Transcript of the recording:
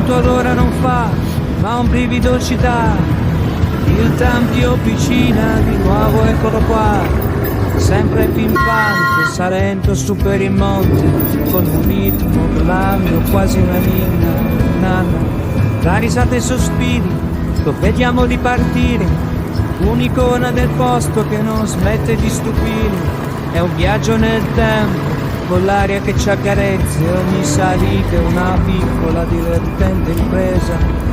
tutto allora non fa, ma un brivido ci dà. Il Tempio Officina, di nuovo eccolo qua, sempre pimpante, salendo su per il monte, con un ritmo volando quasi una ninna, nanna. Tra risate e sospiri, lo vediamo di partire, un'icona del posto che non smette di stupire. È un viaggio nel tempo, con l'aria che ci accarezza, ogni salita è una piccola divertente impresa.